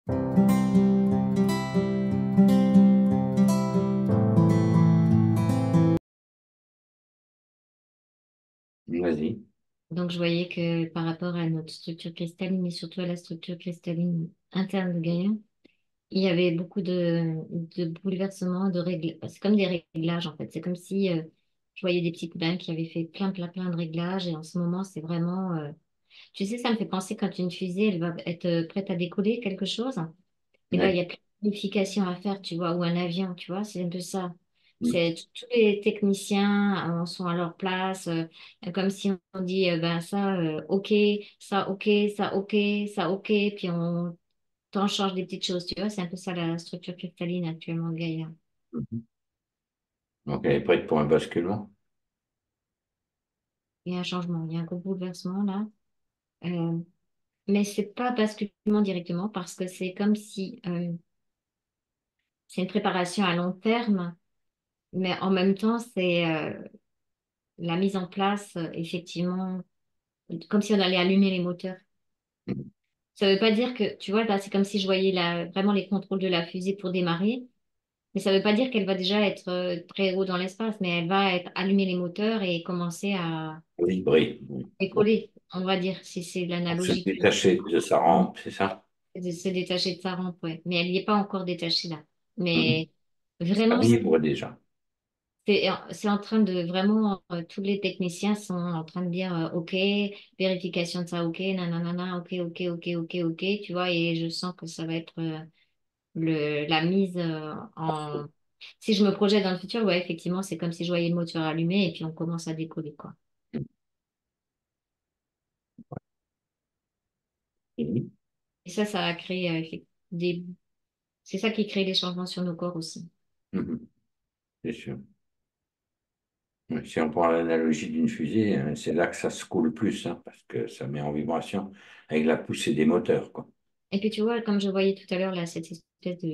Vas-y. Donc, je voyais que par rapport à notre structure cristalline et surtout à la structure cristalline interne de Gaïa, il y avait beaucoup de bouleversements, de réglages. C'est comme des réglages, en fait. C'est comme si je voyais des petites mains qui avaient fait plein de réglages. Et en ce moment, c'est vraiment... Tu sais, ça me fait penser quand une fusée, elle va être prête à décoller quelque chose. Et ben, il Ouais. y a plein de modifications à faire, tu vois, ou un avion, tu vois, c'est un peu ça. Mm. Tous les techniciens sont à leur place, comme si on dit, ben ça, ok, ça, ok, ça, ok, ça, ok, puis on t'en change des petites choses, tu vois, c'est un peu ça la structure cristalline actuellement de Gaïa. Mhm. Donc, elle est prête pour un basculement. Il y a un changement, il y a un gros bouleversement là, euh, mais c'est pas basculement directement parce que c'est comme si c'est une préparation à long terme, mais en même temps, c'est la mise en place, effectivement, comme si on allait allumer les moteurs. Mhm. Ça veut pas dire que, tu vois, là, c'est comme si je voyais vraiment les contrôles de la fusée pour démarrer, mais ça veut pas dire qu'elle va déjà être très haut dans l'espace, mais elle va allumer les moteurs et commencer à Vibrer. Oui. Bon. décoller, on va dire, si c'est Pour se l'analogie détacher de sa rampe, c'est ça? de se détacher de sa rampe, ouais. Mais elle n'y est pas encore détachée là. Mhm. Mais Ça vraiment, vibre déjà. c'est en train de vraiment, tous les techniciens sont en train de dire, OK, vérification de ça, OK, nanana, OK, OK, OK, OK, OK, tu vois, et je sens que ça va être la mise en... Si je me projette dans le futur, ouais, effectivement, c'est comme si je voyais le moteur allumé et puis on commence à décoller, quoi. Mhm. Et ça a créé des... C'est ça qui crée des changements sur nos corps aussi. Mhm. C'est sûr. Ouais, si on prend l'analogie d'une fusée, c'est là que ça se coule plus, hein, parce que ça met en vibration avec la poussée des moteurs, quoi. Et puis tu vois, comme je voyais tout à l'heure, là, cette espèce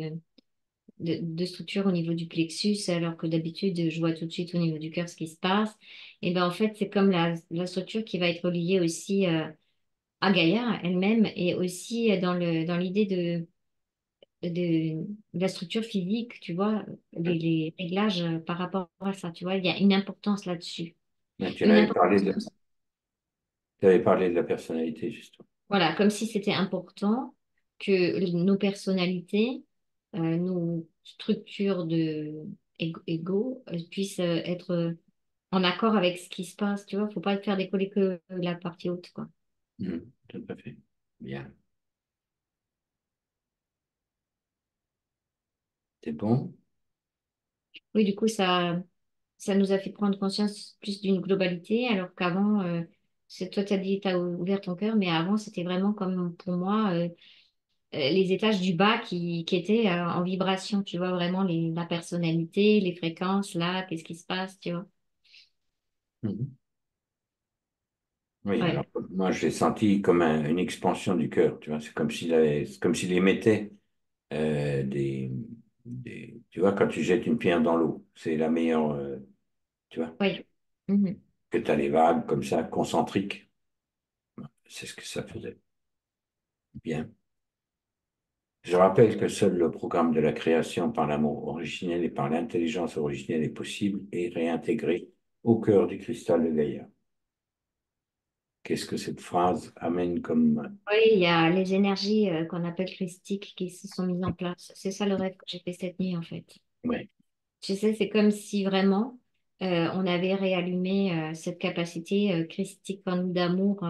de structure au niveau du plexus, alors que d'habitude, je vois tout de suite au niveau du cœur ce qui se passe. Et ben en fait, c'est comme la structure qui va être liée aussi à Gaïa elle-même et aussi dans l'idée de la structure physique, tu vois, les réglages par rapport à ça, tu vois, il y a une importance là-dessus. Mais Une importance comme ça. tu avais parlé de la personnalité, justement. Voilà, comme si c'était important que nos personnalités, nos structures de ego puissent être en accord avec ce qui se passe, tu vois. Faut pas faire décoller que la partie haute, quoi. Mhm. Tout à fait. Bien. C'est bon? Oui, du coup, ça nous a fait prendre conscience plus d'une globalité, alors qu'avant, c'est toi, tu as dit, tu as ouvert ton cœur, mais avant, c'était vraiment comme pour moi, les étages du bas qui étaient en vibration, tu vois, vraiment la personnalité, les fréquences, là, qu'est-ce qui se passe, tu vois. Mhm. Oui, alors Ouais, moi je l'ai senti comme une expansion du cœur, tu vois, c'est comme s'il émettait tu vois, quand tu jettes une pierre dans l'eau, c'est la meilleure, tu vois, ouais. Mhm. que tu as les vagues comme ça, concentriques, c'est ce que ça faisait. Bien. Je rappelle que seul le programme de la création par l'amour originel et par l'intelligence originelle est possible et réintégré au cœur du cristal de Gaïa. Qu'est-ce que cette phrase amène comme... Oui, il y a les énergies qu'on appelle christiques qui se sont mises en place. C'est ça le rêve que j'ai fait cette nuit, en fait. Ouais. Tu sais, c'est comme si vraiment on avait réallumé cette capacité christique en nous d'amour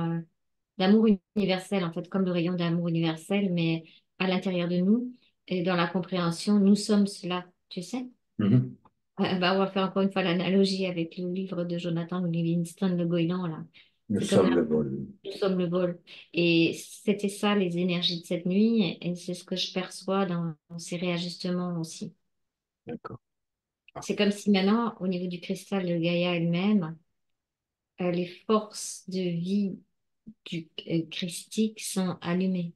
universel, en fait, comme le rayon d'amour universel, mais à l'intérieur de nous et dans la compréhension, nous sommes cela, tu sais. Mhm. Bah, on va faire encore une fois l'analogie avec le livre de Jonathan Livingston, Le Goéland, là. Nous C'est comme sommes là, le vol. nous sommes le vol. Et c'était ça, les énergies de cette nuit, et c'est ce que je perçois dans ces réajustements aussi. D'accord. Ah, C'est comme si maintenant, au niveau du cristal de Gaïa elle-même, les forces de vie du christique sont allumées.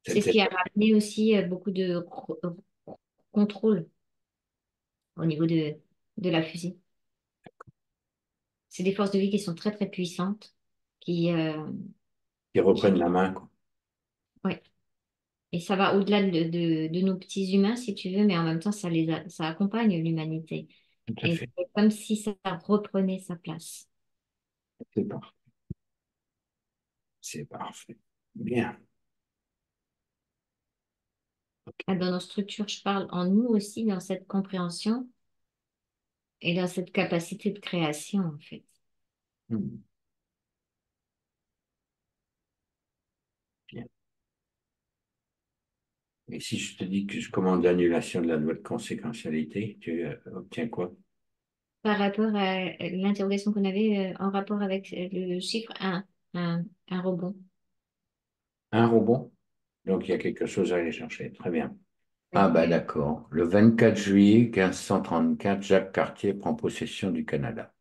C'est ce c'était- qui a ramené aussi beaucoup de contrôle au niveau de la fusée. C'est des forces de vie qui sont très, très puissantes, qui, euh, Qui reprennent la main, quoi. Ouais. Et ça va au-delà de nos petits humains, si tu veux, mais en même temps, ça accompagne l'humanité. Tout à Et fait. c'est comme si ça reprenait sa place. C'est parfait. C'est parfait. Bien. Ah, dans nos structures, je parle en nous aussi, dans cette compréhension et dans cette capacité de création, en fait. Hmm. Bien. Et si je te dis que je commande l'annulation de la loi de conséquentialité, tu obtiens quoi? Par rapport à l'interrogation qu'on avait en rapport avec le chiffre un rebond. Un rebond? Donc il y a quelque chose à aller chercher. Très bien. Ah Oui. bah d'accord. Le 24 juillet 1534, Jacques Cartier prend possession du Canada.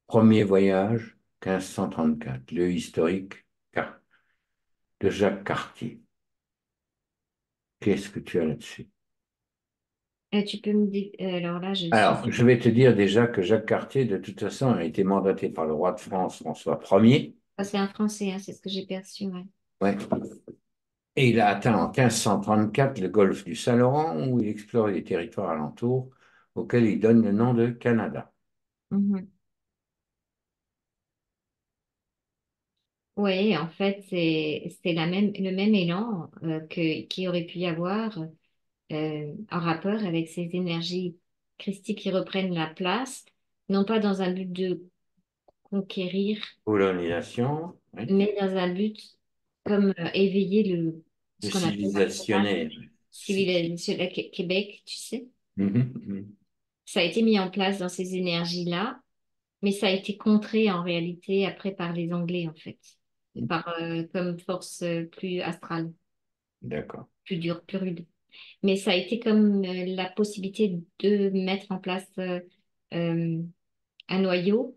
Premier voyage, 1534. Lieu historique de Jacques Cartier. Qu'est-ce que tu as là-dessus? Tu peux me dire, alors là, je suis. Alors, je vais te dire déjà que Jacques Cartier, de toute façon, a été mandaté par le roi de France, François Ier. Ah, c'est un Français, hein, c'est ce que j'ai perçu. Ouais. Ouais. Et il a atteint en 1534 le golfe du Saint-Laurent, où il explore les territoires alentours, auxquels il donne le nom de Canada. Mhm. Oui, en fait, c'est le même élan qu'il aurait pu y avoir en rapport avec ces énergies christiques qui reprennent la place, non pas dans un but de conquérir, Colonisation, oui. mais dans un but comme éveiller De ce qu'on appelle la civilisationnaire. civilisation de Québec, tu sais. Mhm, mhm. Ça a été mis en place dans ces énergies-là, mais ça a été contré en réalité après par les Anglais, en fait, comme force plus astrale, D'accord, plus dure, plus rude. Mais ça a été comme la possibilité de mettre en place euh, un noyau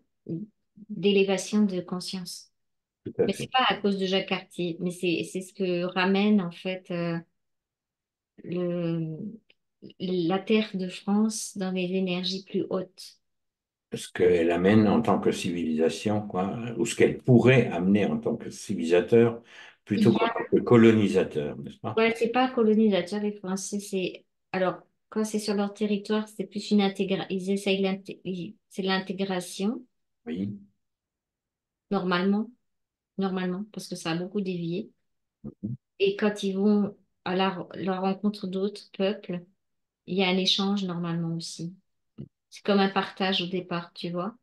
d'élévation de conscience. tout à Mais c'est fait. pas à cause de Jacques Cartier, mais c'est ce que ramène en fait le, la terre de France dans les énergies plus hautes. Ce qu'elle amène en tant que civilisation, quoi, ou ce qu'elle pourrait amener en tant que civilisateur, plutôt Il y qu'en a, tant que colonisateur, n'est-ce pas? ouais, c'est pas colonisateur, les Français, c'est alors quand c'est sur leur territoire, c'est plus une intégration. Ils essayent c'est l'intégration Oui. normalement, normalement, parce que ça a beaucoup dévié. Mhm. Et quand ils vont à la rencontre d'autres peuples, il y a un échange normalement aussi. C'est comme un partage au départ, tu vois.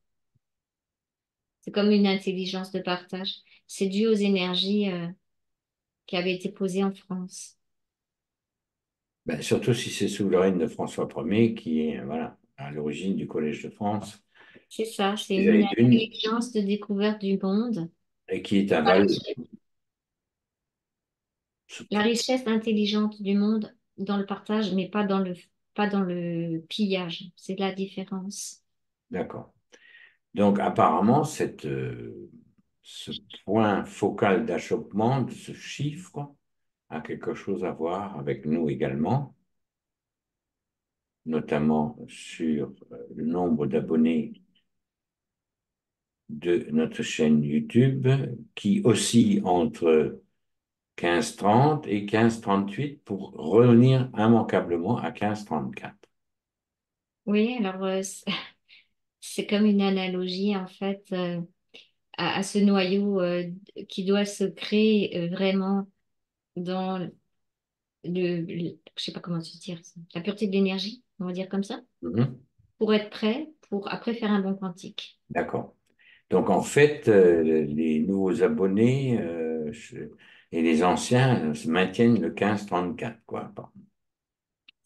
C'est comme une intelligence de partage. C'est dû aux énergies qui avaient été posées en France. Ben, surtout si c'est sous le règne de François Ier, qui est voilà, à l'origine du Collège de France, C'est ça, c'est déjà une est une, intelligence de découverte du monde. et qui est un Val. La richesse intelligente du monde dans le partage, mais pas dans le pillage. C'est la différence. D'accord. Donc, apparemment, ce point focal d'achoppement de ce chiffre a quelque chose à voir avec nous également, notamment sur le nombre d'abonnés de notre chaîne YouTube, qui oscille entre 15,30 et 15,38 pour revenir immanquablement à 15,34. Oui, alors c'est comme une analogie en fait à ce noyau qui doit se créer vraiment dans je sais pas comment te dire, ça, la pureté de l'énergie, on va dire comme ça, Mhm. pour être prêt pour après faire un bon quantique. D'accord. Donc, en fait, les nouveaux abonnés et les anciens maintiennent le 15,34, quoi.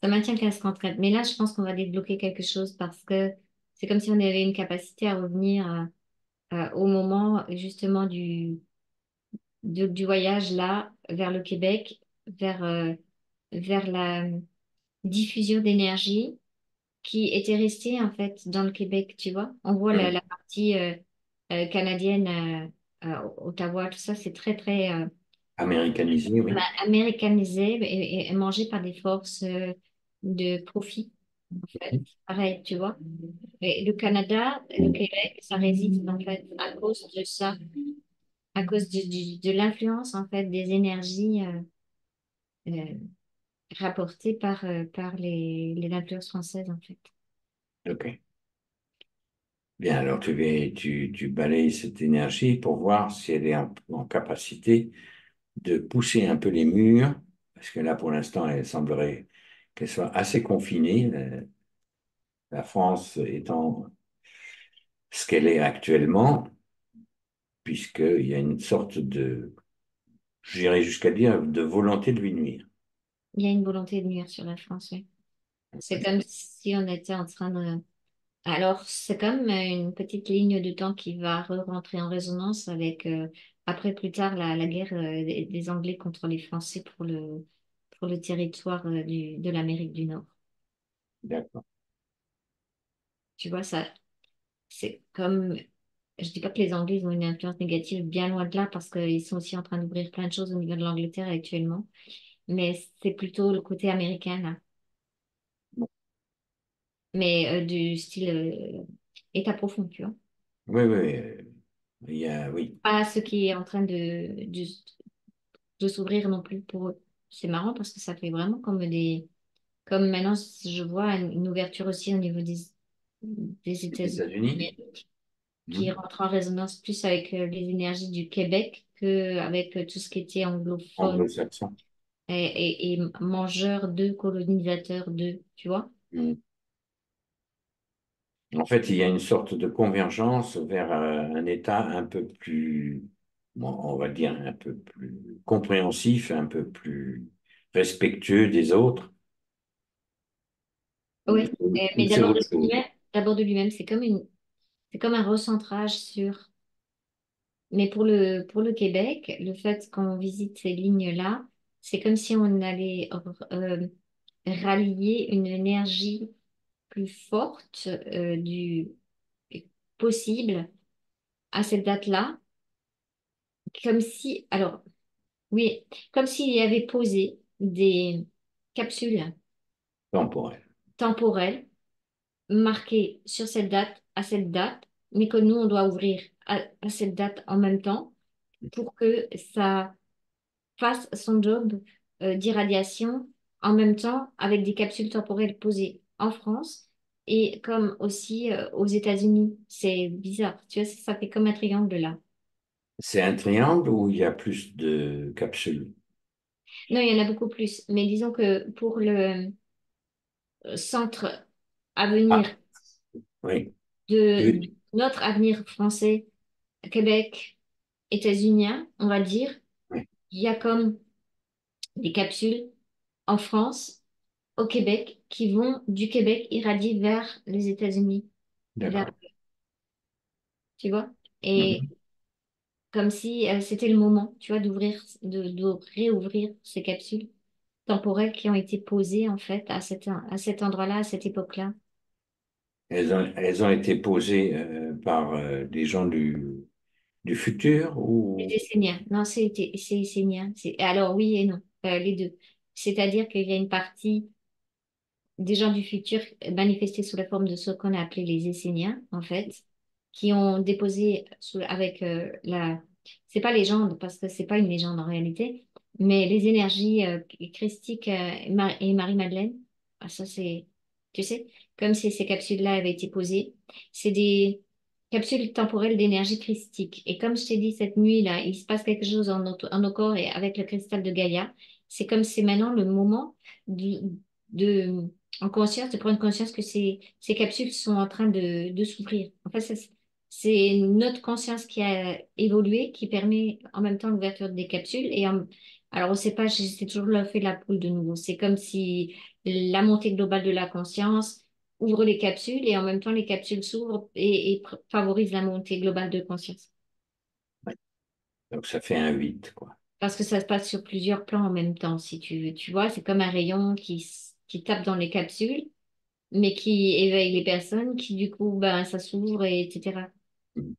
Ça maintient le 15-34, mais là je pense qu'on va débloquer quelque chose parce que c'est comme si on avait une capacité à revenir au moment justement du voyage là vers le Québec, vers la diffusion d'énergie qui était restée en fait dans le Québec, tu vois. On voit Mhm. la partie canadienne, Ottawa, tout ça, c'est très, très Américanisé, oui. américanisé et mangé par des forces de profit. en fait. Pareil, tu vois. Mais le Canada, le Québec, ça résiste en fait à cause de ça, à cause de l'influence en fait des énergies euh, rapportées par les influences françaises en fait. Ok. Bien, alors tu balayes cette énergie pour voir si elle est en capacité de pousser un peu les murs, parce que là, pour l'instant, elle semblerait qu'elle soit assez confinée, la France étant ce qu'elle est actuellement, puisqu'il y a une sorte de, j'irais jusqu'à dire, de volonté de lui nuire. Il y a une volonté de nuire sur la France, oui. C'est comme si on était en train de... Alors, c'est comme une petite ligne de temps qui va rentrer en résonance avec, après plus tard, la guerre des Anglais contre les Français pour le territoire de l'Amérique du Nord. D'accord. Tu vois, ça, c'est comme... Je dis pas que les Anglais ont une influence négative, bien loin de là, parce qu'ils sont aussi en train d'ouvrir plein de choses au niveau de l'Angleterre actuellement. Mais c'est plutôt le côté américain, là. Mais du style État profond, tu vois. Oui, oui, il y a, oui. Pas ce qui est en train de s'ouvrir non plus pour eux. C'est marrant parce que ça fait vraiment comme des... Comme maintenant, je vois une ouverture aussi au niveau des Les États-Unis États-Unis, d'Amérique, qui hmm, rentre en résonance plus avec les énergies du Québec qu'avec tout ce qui était anglophone anglo-saxon. et mangeur de, colonisateur de, tu vois? Hmm. En fait, il y a une sorte de convergence vers un État un peu plus, bon, on va dire, un peu plus compréhensif, un peu plus respectueux des autres. Oui, Ou mais c'est autre chose. d'abord de lui-même, c'est comme un recentrage sur. Mais pour le Québec, le fait qu'on visite ces lignes-là, c'est comme si on allait rallier une énergie plus forte du possible à cette date-là, comme si, alors oui, comme s'il y avait posé des capsules Temporel. temporelles marquées sur cette date, à cette date, mais que nous, on doit ouvrir à cette date en même temps pour que ça fasse son job d'irradiation en même temps avec des capsules temporelles posées en France et comme aussi aux États-Unis. C'est bizarre, tu vois, ça fait comme un triangle là. C'est un triangle où il y a plus de capsules. Non, il y en a beaucoup plus, mais disons que pour le centre Ah, avenir oui. de notre avenir français, Québec, états-unien, on va dire, Oui, il y a comme des capsules en France au Québec qui vont du Québec irradier vers les États-Unis, vers, d'accord. tu vois? Et Mhm. comme si c'était le moment, tu vois, de réouvrir ces capsules temporelles qui ont été posées en fait à cet endroit-là, à cette époque-là. Elles ont été posées par des gens du futur Les ou Esséniens. Non, c'est Essénien. Alors oui et non, les deux. C'est-à-dire qu'il y a une partie des gens du futur manifestés sous la forme de ce qu'on a appelé les Esséniens, en fait, qui ont déposé avec la... C'est pas légende, parce que c'est pas une légende en réalité, mais les énergies christiques et Marie-Madeleine, ah, ça c'est... Tu sais, comme si ces capsules-là avaient été posées, c'est des capsules temporelles d'énergie christique. Et comme je t'ai dit, cette nuit-là, il se passe quelque chose en nos corps et avec le cristal de Gaïa, c'est comme c'est maintenant le moment de en conscience, de prendre conscience que ces capsules sont en train de s'ouvrir. En fait, c'est notre conscience qui a évolué, qui permet en même temps l'ouverture des capsules. Alors, on ne sait pas, c'est toujours l'œuf et la poule de nouveau. C'est comme si la montée globale de la conscience ouvre les capsules et en même temps les capsules s'ouvrent et favorisent la montée globale de conscience. ouais. Donc ça fait un 8 quoi. Parce que ça se passe sur plusieurs plans en même temps, si tu veux. Tu vois, c'est comme un rayon qui tape dans les capsules mais qui éveille les personnes, qui du coup, ben, ça s'ouvre, etc. Mhm.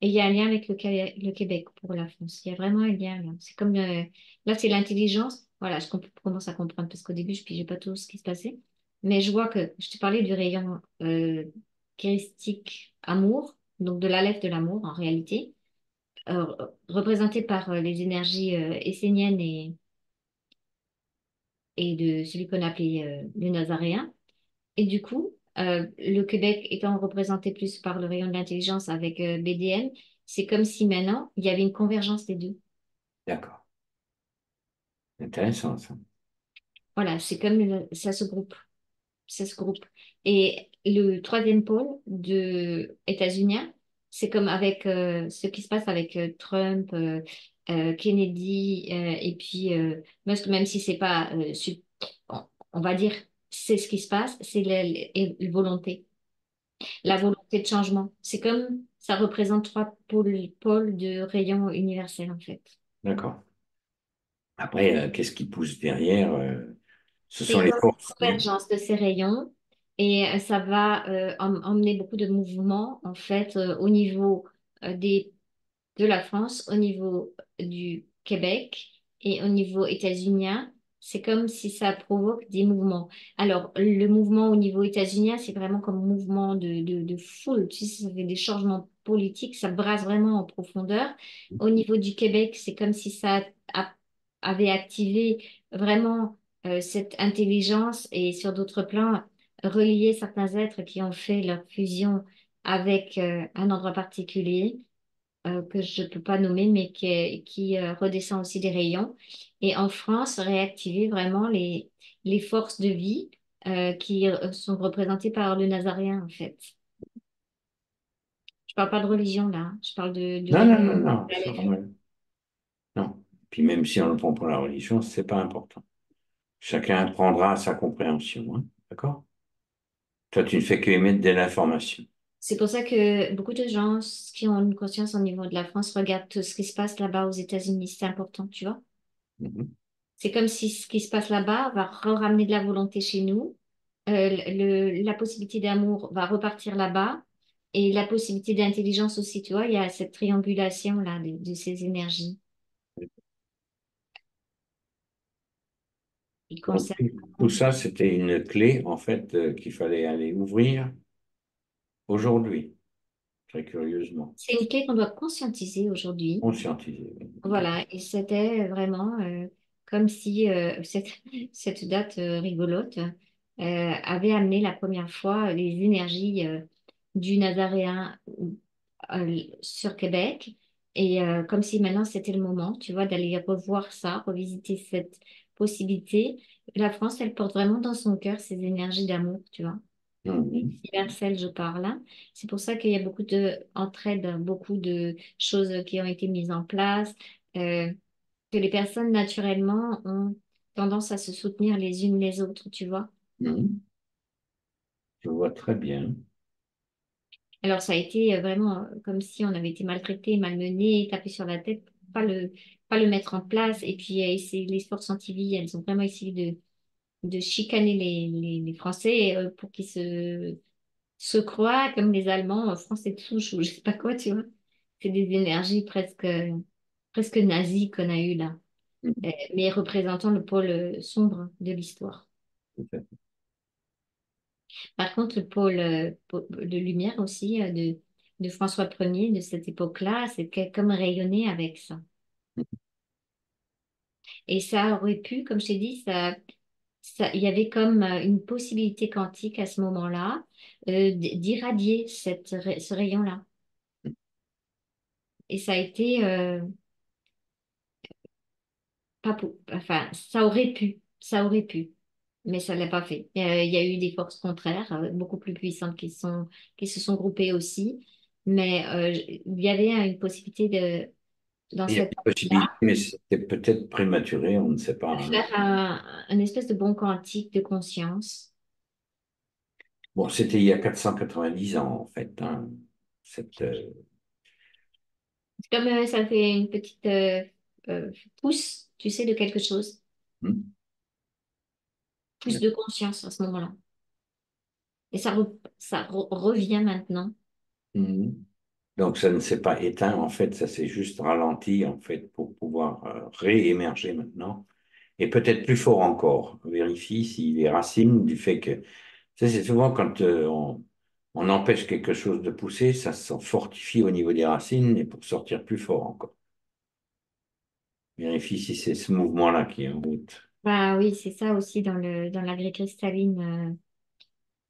Et il y a un lien avec le Québec pour la France. Il y a vraiment un lien là. C'est comme, là, c'est l'intelligence. Voilà, commence à comprendre parce qu'au début, je ne pigeais pas tout ce qui se passait. Mais je vois que je te parlais du rayon christique amour, donc de la lettre de l'amour en réalité, représenté par les énergies esséniennes et de celui qu'on appelait le nazaréen. Et du coup, le Québec étant représenté plus par le rayon de l'intelligence avec BDM, c'est comme si maintenant il y avait une convergence des deux. D'accord. Intéressant, ça. Voilà, c'est comme ça se groupe. Ça se groupe. Et le troisième pôle de États-Unis, c'est comme avec ce qui se passe avec Trump, Kennedy, et puis Musk, même si c'est pas, on, on va dire, c'est ce qui se passe, c'est la volonté, la volonté de changement. C'est comme ça représente trois pôles de rayon universel, en fait. D'accord. Après, qu'est-ce qui pousse derrière? Ce C'est sont les comme une forces. convergence de ces rayons et ça va emmener beaucoup de mouvements en fait au niveau de la France, au niveau du Québec et au niveau états-unien. C'est comme si ça provoque des mouvements. Alors, le mouvement au niveau états-unien, c'est vraiment comme mouvement de foule. Tu sais, ça fait des changements politiques, ça brasse vraiment en profondeur. Au niveau du Québec, c'est comme si ça avait activé vraiment cette intelligence et sur d'autres plans, relier certains êtres qui ont fait leur fusion avec un endroit particulier que je ne peux pas nommer, mais qui redescend aussi des rayons. Et en France, réactiver vraiment les forces de vie qui sont représentées par le nazaréen, en fait. Je parle pas de religion là, hein. Je parle de Non, rayon. non, non, non, c'est normal. Non. Puis même si on le prend pour la religion, c'est pas important. Chacun prendra sa compréhension, hein. D'accord? Toi, tu ne fais que émettre de l'information. C'est pour ça que beaucoup de gens qui ont une conscience au niveau de la France regardent tout ce qui se passe là-bas aux États-Unis. C'est important, tu vois. Mhm. C'est comme si ce qui se passe là-bas va ramener de la volonté chez nous. La possibilité d'amour va repartir là-bas. Et la possibilité d'intelligence aussi, tu vois, il y a cette triangulation-là de ces énergies. Il Donc, concerne. tout ça, c'était une clé, en fait, qu'il fallait aller ouvrir aujourd'hui, très curieusement. C'est une clé qu'on doit conscientiser aujourd'hui. Conscientiser. Ok. Voilà, et c'était vraiment comme si cette date rigolote avait amené la première fois les énergies du Nazaréen sur Québec. Et comme si maintenant c'était le moment, tu vois, d'aller revoir ça, revisiter cette possibilité. La France, elle porte vraiment dans son cœur ces énergies d'amour, tu vois. Mhm. Universelles, je parle, hein. C'est pour ça qu'il y a beaucoup de entraide, beaucoup de choses qui ont été mises en place. Euh, que les personnes naturellement ont tendance à se soutenir les unes les autres, tu vois. Mhm. Je vois très bien. Alors ça a été vraiment comme si on avait été maltraité, malmené, tapé sur la tête, pour pas le mettre en place. Et puis les forces anti-vie, elles ont vraiment essayé de chicaner les Français pour qu'ils se croient comme les Allemands, Français de souche ou je sais pas quoi, tu vois. C'est des énergies presque nazies qu'on a eues là, Mhm. mais représentant le pôle sombre de l'histoire. Tout à fait. Par contre, le pôle de lumière aussi de François Ier de cette époque-là, c'était comme rayonner avec ça. Et ça aurait pu, comme je t'ai dit, il y avait comme une possibilité quantique à ce moment-là d'irradier ce rayon-là. Et ça a été pas enfin, ça aurait pu, mais ça l'a pas fait. Il y a eu des forces contraires, beaucoup plus puissantes qui se sont groupées aussi, mais il y avait une possibilité dans Il y a cette une possibilité, mais c'était peut-être prématuré, on ne sait pas, de hein. faire un espèce de bon quantique de conscience. Bon, c'était il y a 490 ans, en fait, hein, cette, C'est comme ça fait une petite euh, pousse, tu sais, de quelque chose, hmm. pousse de conscience à ce moment-là. Et revient maintenant. Mhm. Donc, ça ne s'est pas éteint, en fait, ça s'est juste ralenti, en fait, pour pouvoir réémerger maintenant. et peut-être plus fort encore. Vérifie si les racines du fait que, tu sais, c'est souvent quand on empêche quelque chose de pousser, ça se fortifie au niveau des racines et pour sortir plus fort encore. Vérifie si c'est ce mouvement-là qui est en route. Bah oui, c'est ça aussi dans la grille cristalline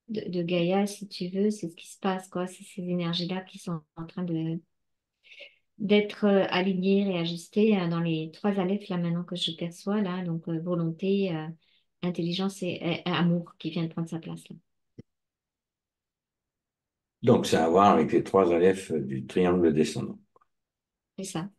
de Gaïa, si tu veux, c'est ce qui se passe, quoi. C'est ces énergies-là qui sont en train d'être alignées, réajustées dans les trois alephes, là, maintenant que je perçois, là. Donc, volonté, intelligence et amour qui viennent prendre sa place, là. Donc, ça a à voir avec les trois alephes du triangle descendant. C'est ça.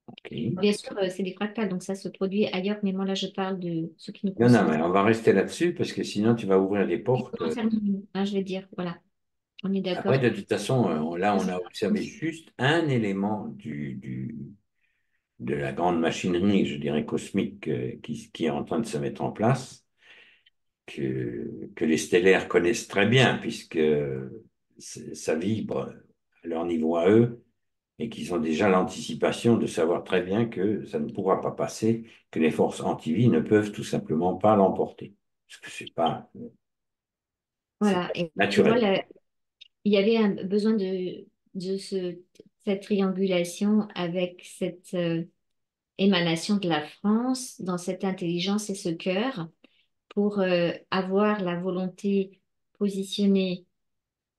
OK. Bien sûr, c'est des fractales, donc ça se produit ailleurs, mais moi, là, je parle de ce qui nous Non, non, concerne. mais on va rester là-dessus parce que sinon tu vas ouvrir des Qui nous portes. concerne, nous, hein, je veux dire, voilà. On est Après, d'accord. de toute façon, là, on a observé juste un élément de la grande machinerie, je dirais, cosmique qui est en train de se mettre en place, que les stellaires connaissent très bien, puisque ça vibre à leur niveau à eux, et qu'ils ont déjà l'anticipation de savoir très bien que ça ne pourra pas passer, que les forces anti-vie ne peuvent tout simplement pas l'emporter. Parce que c'est Voilà. pas Et tu vois, naturel. là, il y avait un besoin cette triangulation avec cette émanation de la France dans cette intelligence et ce cœur pour avoir la volonté positionnée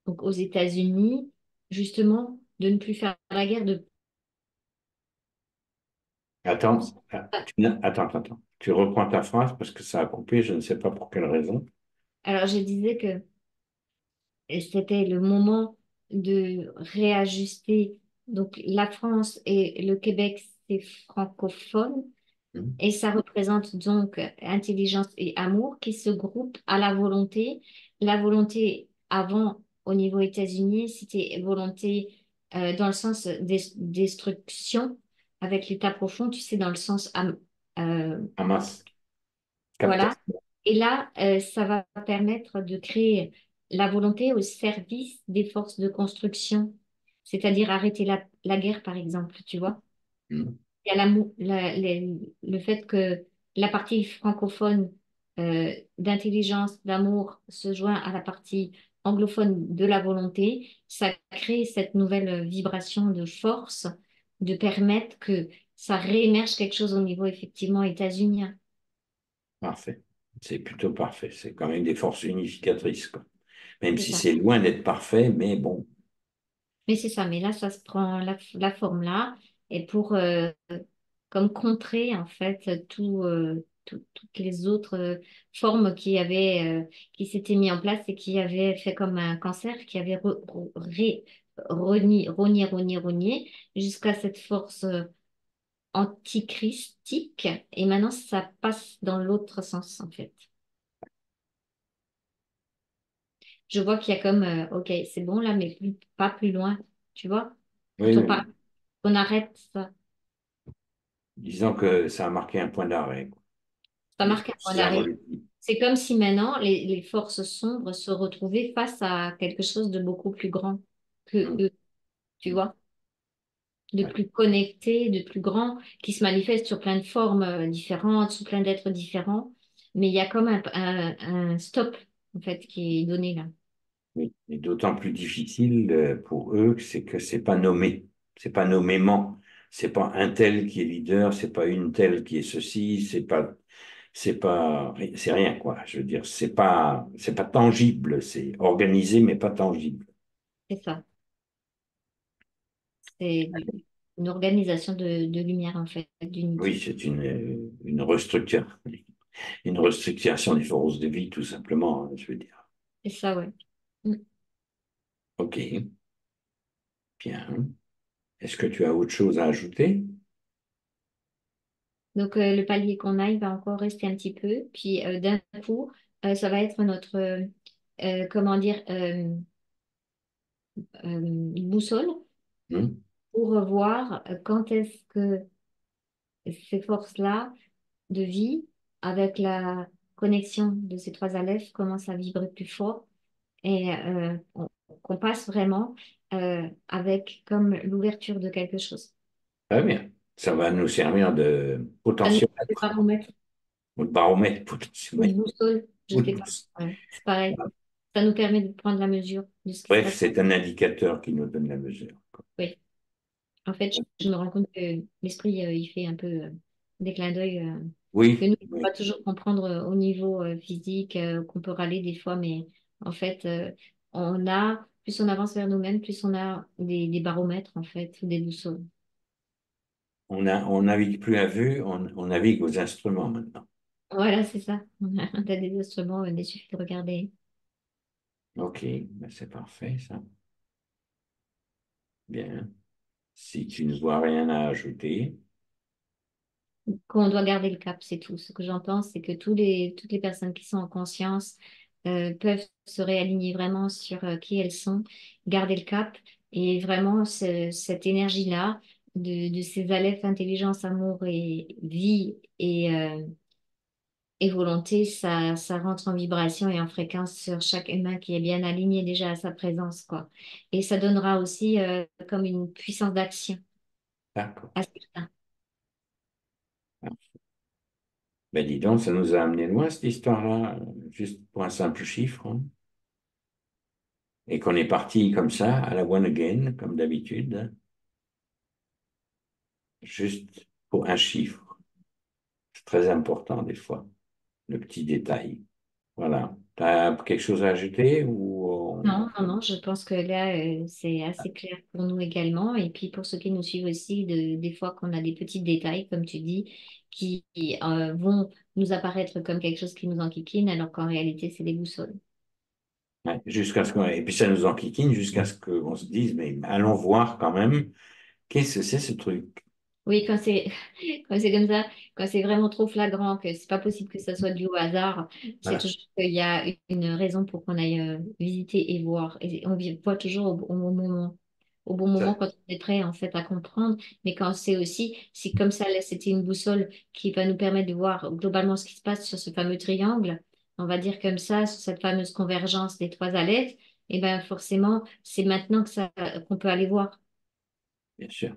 donc, aux États-Unis, justement, de ne plus faire la guerre de... Attends. Tu reprends ta phrase parce que ça a coupé, je ne sais pas pour quelle raison. Alors, je disais que c'était le moment de réajuster. Donc, la France et le Québec, c'est francophone. Hmm. Et ça représente donc intelligence et amour qui se groupent à la volonté. La volonté avant, au niveau États-Unis, c'était volonté dans le sens destruction avec l'état profond, tu sais, dans le sens euh, Hamas, voilà. captation. Et là, ça va permettre de créer la volonté au service des forces de construction, c'est-à-dire arrêter la guerre, par exemple, tu vois. Hmm. Il y a le fait que la partie francophone d'intelligence, d'amour se joint à la partie anglophone de la volonté, ça crée cette nouvelle vibration de force de permettre que ça réémerge quelque chose au niveau effectivement états-unien. Parfait. C'est plutôt parfait. C'est quand même des forces unificatrices, quoi. Même C'est si ça. c'est loin d'être parfait, mais bon. Mais c'est ça, mais là, ça se prend la forme là, et pour comme contrer en fait toutes les autres formes qui s'étaient mis en place et qui avaient fait comme un cancer, qui avaient rogné jusqu'à cette force antichristique, et maintenant ça passe dans l'autre sens en fait. Je vois qu'il y a comme, ok, c'est bon là, mais pas plus loin, tu vois? Oui, Quand on oui, parle, oui. on arrête ça. Disons que ça a marqué un point d'arrêt, quoi. Ça Les marque un point forces d'arrêt. évolutives. C'est comme si maintenant les forces sombres se retrouvaient face à quelque chose de beaucoup plus grand que Hmm. eux, tu vois, de Ouais. plus connecté, de plus grand, qui se manifeste sur plein de formes différentes, sous plein d'êtres différents. Mais il y a comme un stop, en fait, qui est donné là. Oui. Et d'autant plus difficile pour eux que c'est pas nommé. C'est pas nommément. C'est pas un tel qui est leader, c'est pas une telle qui est ceci, c'est rien, quoi. Je veux dire, c'est pas tangible, c'est organisé, mais pas tangible. C'est ça. C'est une organisation de lumière, en fait, d'unité. Oui, c'est une restructuration des forces de vie, tout simplement, hein, je veux dire. C'est ça, ouais. Mm. OK, bien. Est-ce que tu as autre chose à ajouter? Donc, le palier qu'on a, il va encore rester un petit peu. Puis, d'un coup, ça va être notre, comment dire, boussole Hmm. pour voir quand est-ce que ces forces-là de vie, avec la connexion de ces trois alephes, commencent à vibrer plus fort et qu'on passe vraiment avec comme l'ouverture de quelque chose. Très bien. Ça va nous servir de Ça nous fait potentiomètre pas remettre ou de baromètre ou de potentiomètre. boussole, je ou de sais pas. boost. Ouais, c'est pareil. Ça nous permet de prendre la mesure de ce qui se Bref, passe. c'est un indicateur qui nous donne la mesure, quoi. Oui. En fait, je me rends compte que l'esprit, il fait un peu des clins d'œil que Oui, nous, on ne peut pas oui. toujours comprendre au niveau physique, qu'on peut râler des fois, mais en fait, plus on avance vers nous-mêmes, plus on a des baromètres, en fait, ou des boussoles. On navigue plus à vue, on navigue aux instruments maintenant. Voilà, c'est ça. On a des instruments, il suffit de regarder. Ok, ben c'est parfait, ça. Bien. Si tu ne vois rien à ajouter, Qu'on doit garder le cap, c'est tout. Ce que j'entends, c'est que toutes les personnes qui sont en conscience peuvent se réaligner vraiment sur qui elles sont, garder le cap et vraiment cette énergie-là de ces alephes, intelligence, amour et vie et volonté, ça rentre en vibration et en fréquence sur chaque humain qui est bien aligné déjà à sa présence, quoi. Et ça donnera aussi comme une puissance d'action d'accord. à ce putain. Ben dis donc, ça nous a amené loin cette histoire-là, juste pour un simple chiffre, hein. Et qu'on est parti comme ça, à la one again, comme d'habitude, hein, juste pour un chiffre. C'est très important des fois, le petit détail. Voilà. Tu as quelque chose à ajouter ou Non, non, non, je pense que là, c'est assez clair pour nous également. Et puis pour ceux qui nous suivent aussi, des fois qu'on a des petits détails, comme tu dis, qui vont nous apparaître comme quelque chose qui nous enquiquine, alors qu'en réalité, c'est des boussoles. ouais, jusqu'à ce qu'on... Et puis ça nous enquiquine jusqu'à ce qu'on se dise, mais allons voir quand même, qu'est-ce que c'est ce truc? Oui, quand c'est comme ça, quand c'est vraiment trop flagrant, que c'est pas possible que ça soit dû au hasard, c'est Voilà. toujours qu'il y a une raison pour qu'on aille visiter et voir. Et on voit toujours au bon moment. Au bon moment Ça, quand on est prêt en fait à comprendre, mais quand c'est aussi, si comme ça là, c'était une boussole qui va nous permettre de voir globalement ce qui se passe sur ce fameux triangle, on va dire comme ça, sur cette fameuse convergence des trois alephes, et ben forcément, c'est maintenant que ça qu'on peut aller voir bien sûr.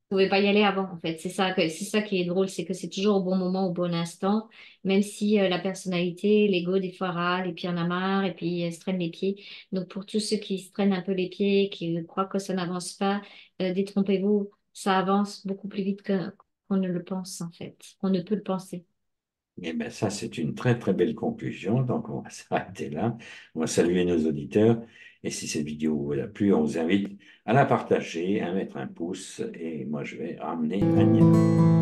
pouvez pas y aller avant, en fait. C'est ça qui est drôle, c'est que c'est toujours au bon moment, au bon instant, même si la personnalité, l'ego, des fois râle, et puis en a marre, et puis se traîne les pieds. Donc, pour tous ceux qui se traînent un peu les pieds, qui croient que ça n'avance pas, détrompez-vous, ça avance beaucoup plus vite qu'on ne le pense, en fait, qu'on ne peut le penser. Eh bien, ça, c'est une très, très belle conclusion. Donc, on va s'arrêter là. On va saluer nos auditeurs. Et si cette vidéo vous a plu, on vous invite à la partager, à mettre un pouce. Et moi, je vais ramener un mien.